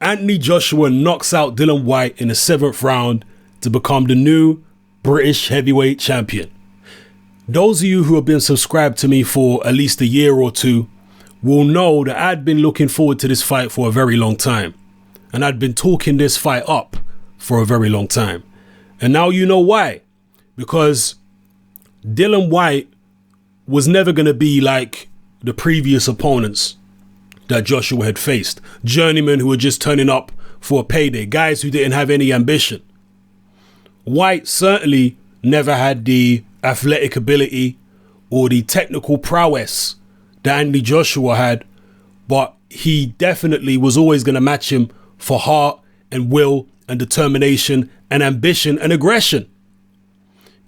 Anthony Joshua knocks out Dillian Whyte in the 7th round to become the new British heavyweight champion. Those of you who have been subscribed to me for at least a year or two will know that I'd been looking forward to this fight for a very long time. And I'd been talking this fight up for a very long time. And now you know why. Because Dillian Whyte was never going to be like the previous opponents that Joshua had faced. Journeymen who were just turning up for a payday. Guys who didn't have any ambition. Whyte certainly never had the athletic ability or the technical prowess that Anthony Joshua had, but he definitely was always going to match him for heart and will and determination and ambition and aggression.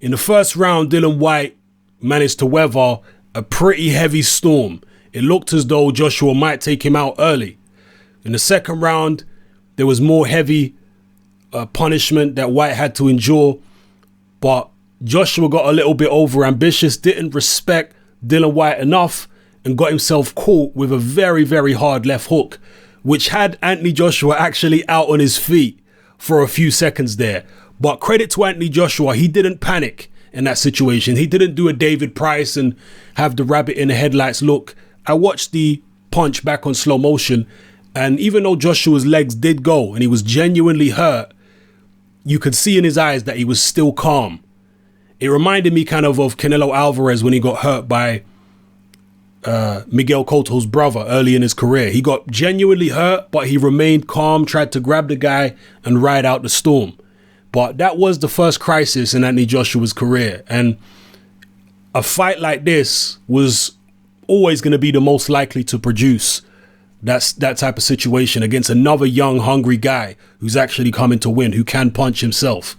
In the first round, Dillian Whyte managed to weather a pretty heavy storm. It looked as though Joshua might take him out early. In the second round, there was more heavy punishment that Whyte had to endure, but Joshua got a little bit over ambitious, didn't respect Dillian Whyte enough, and got himself caught with a very, very hard left hook, which had Anthony Joshua actually out on his feet for a few seconds there. But credit to Anthony Joshua, he didn't panic in that situation. He didn't do a David Price and have the rabbit in the headlights look. I watched the punch back on slow motion, and even though Joshua's legs did go and he was genuinely hurt, you could see in his eyes that he was still calm. It reminded me kind of Canelo Alvarez when he got hurt by Miguel Cotto's brother early in his career. He got genuinely hurt, but he remained calm, tried to grab the guy and ride out the storm. But that was the first crisis in Anthony Joshua's career. And a fight like this was always going to be the most likely to produce that type of situation against another young, hungry guy who's actually coming to win, who can punch himself.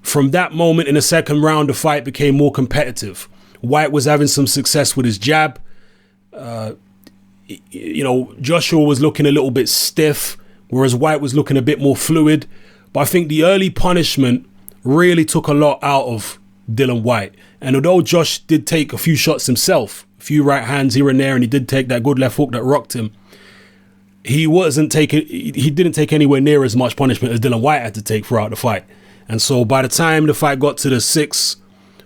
From that moment in the second round, the fight became more competitive. Whyte was having some success with his jab. Joshua was looking a little bit stiff, whereas Whyte was looking a bit more fluid. But I think the early punishment really took a lot out of Dillian Whyte. And although Josh did take a few shots himself, a few right hands here and there, and he did take that good left hook that rocked him, he didn't take anywhere near as much punishment as Dillian Whyte had to take throughout the fight. And so by the time the fight got to the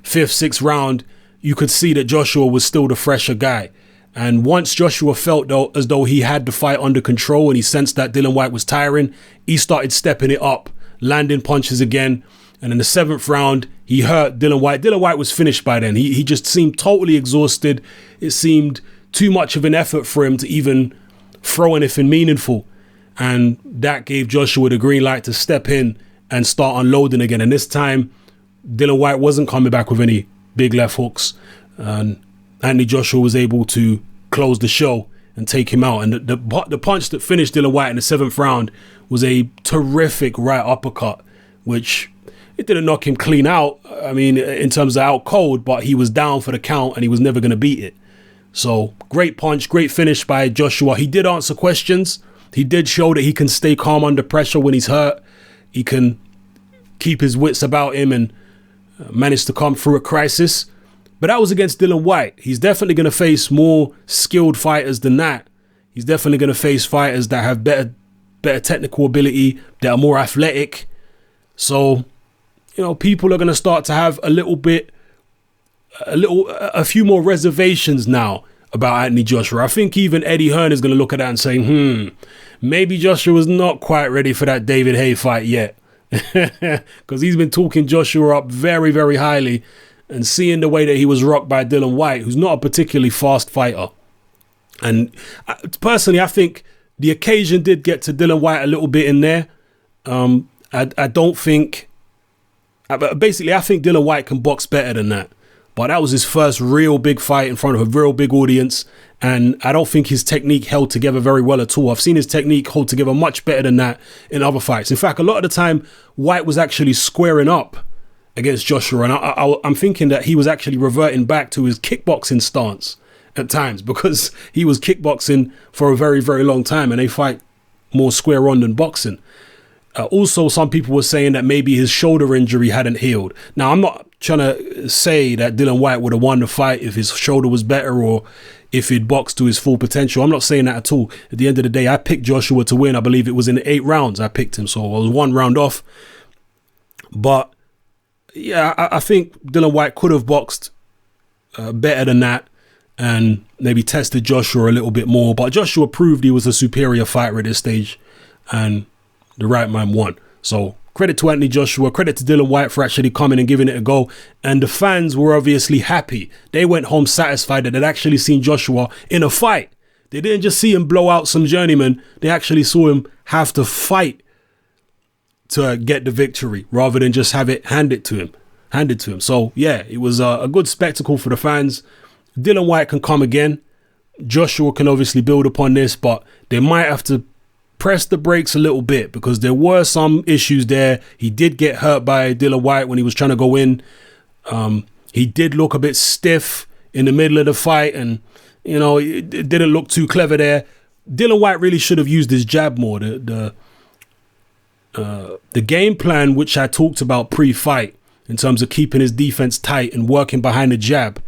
fifth, sixth round, you could see that Joshua was still the fresher guy. And once Joshua felt as though he had the fight under control and he sensed that Dillian Whyte was tiring, he started stepping it up, landing punches again. And in the 7th round, he hurt Dillian Whyte. Dillian Whyte was finished by then. He just seemed totally exhausted. It seemed too much of an effort for him to even throw anything meaningful. And that gave Joshua the green light to step in and start unloading again. And this time, Dillian Whyte wasn't coming back with any big left hooks. And Anthony Joshua was able to close the show and take him out. And the punch that finished Dillian Whyte in the 7th round was a terrific right uppercut, which it didn't knock him clean out. I mean, in terms of out cold, but he was down for the count and he was never going to beat it. So great punch, great finish by Joshua. He did answer questions. He did show that he can stay calm under pressure when he's hurt. He can keep his wits about him and manage to come through a crisis. But that was against Dillian Whyte. He's definitely going to face more skilled fighters than that. He's definitely going to face fighters that have better technical ability, that are more athletic. So, people are going to start to have a few more reservations now about Anthony Joshua. I think even Eddie Hearn is going to look at that and say, maybe Joshua's not quite ready for that David Haye fight yet. Because he's been talking Joshua up very, very highly, and seeing the way that he was rocked by Dillian Whyte, who's not a particularly fast fighter. And personally, I think the occasion did get to Dillian Whyte a little bit in there. I think Dillian Whyte can box better than that. But that was his first real big fight in front of a real big audience. And I don't think his technique held together very well at all. I've seen his technique hold together much better than that in other fights. In fact, a lot of the time, Whyte was actually squaring up against Joshua. And I'm thinking that he was actually reverting back to his kickboxing stance at times, because he was kickboxing for a very, very long time and they fight more square on than boxing. Also, some people were saying that maybe his shoulder injury hadn't healed. Now, I'm not trying to say that Dillian Whyte would have won the fight if his shoulder was better or if he'd boxed to his full potential. I'm not saying that at all. At the end of the day, I picked Joshua to win. I believe it was in 8 rounds I picked him, so I was 1 round off. But yeah, I think Dillian Whyte could have boxed better than that and maybe tested Joshua a little bit more. But Joshua proved he was a superior fighter at this stage, and the right man won. So credit to Anthony Joshua, credit to Dillian Whyte for actually coming and giving it a go. And the fans were obviously happy. They went home satisfied that they'd actually seen Joshua in a fight. They didn't just see him blow out some journeyman. They actually saw him have to fight to get the victory rather than just have it handed to him. So yeah, it was a good spectacle for the fans. Dillian Whyte can come again. Joshua can obviously build upon this, but they might have to press the brakes a little bit because there were some issues there. He did get hurt by Dillian Whyte when he was trying to go in. He did look a bit stiff in the middle of the fight, and you know, it didn't look too clever there. Dillian Whyte really should have used his jab more. The game plan which I talked about pre-fight in terms of keeping his defense tight and working behind the jab,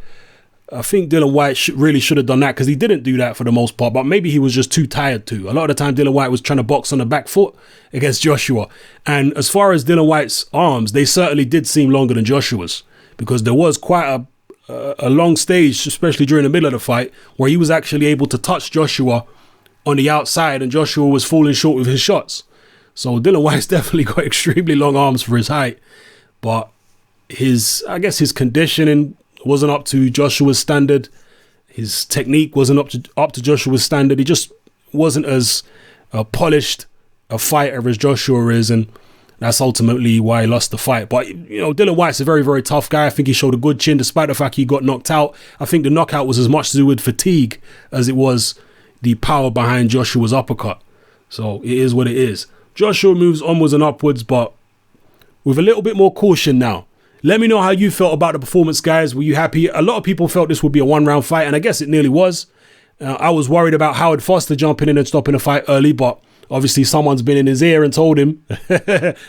I think Dillian Whyte really should have done that, because he didn't do that for the most part, but maybe he was just too tired to. A lot of the time Dillian Whyte was trying to box on the back foot against Joshua. And as far as Dillian Whyte's arms, they certainly did seem longer than Joshua's, because there was quite a long stage, especially during the middle of the fight, where he was actually able to touch Joshua on the outside and Joshua was falling short with his shots. So Dillian Whyte's definitely got extremely long arms for his height, but I guess his conditioning wasn't up to Joshua's standard. His technique wasn't up to Joshua's standard. He just wasn't as polished a fighter as Joshua is, and that's ultimately why he lost the fight. But you know, Dillian Whyte's a very, very tough guy. I think he showed a good chin despite the fact he got knocked out. I think the knockout was as much to do with fatigue as it was the power behind Joshua's uppercut. So it is what it is. Joshua moves onwards and upwards, but with a little bit more caution now. Let me know how you felt about the performance, guys. Were you happy? A lot of people felt this would be a 1-round fight, and I guess it nearly was. I was worried about Howard Foster jumping in and stopping the fight early, but obviously someone's been in his ear and told him,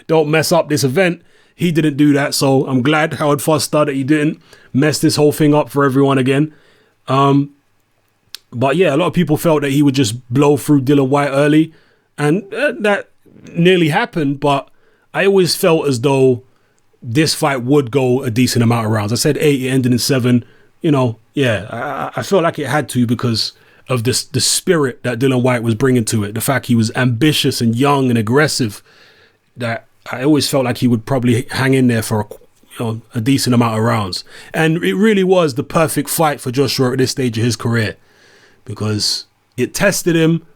don't mess up this event. He didn't do that, so I'm glad, Howard Foster, that he didn't mess this whole thing up for everyone again. But yeah, a lot of people felt that he would just blow through Dillian Whyte early, and that nearly happened, but I always felt as though this fight would go a decent amount of rounds. I said 8, it ended in 7. You know, yeah, I felt like it had to because of the spirit that Dillian Whyte was bringing to it. The fact he was ambitious and young and aggressive, that I always felt like he would probably hang in there for a decent amount of rounds. And it really was the perfect fight for Joshua at this stage of his career, because it tested him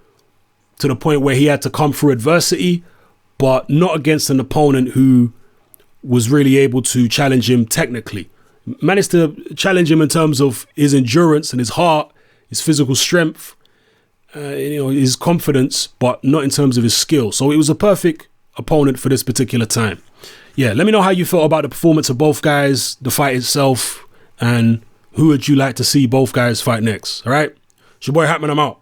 to the point where he had to come through adversity, but not against an opponent who was really able to challenge him technically. Managed to challenge him in terms of his endurance and his heart, his physical strength, his confidence, but not in terms of his skill. So it was a perfect opponent for this particular time. Yeah, let me know how you felt about the performance of both guys, the fight itself, and who would you like to see both guys fight next? All right, it's your boy Hatman, I'm out.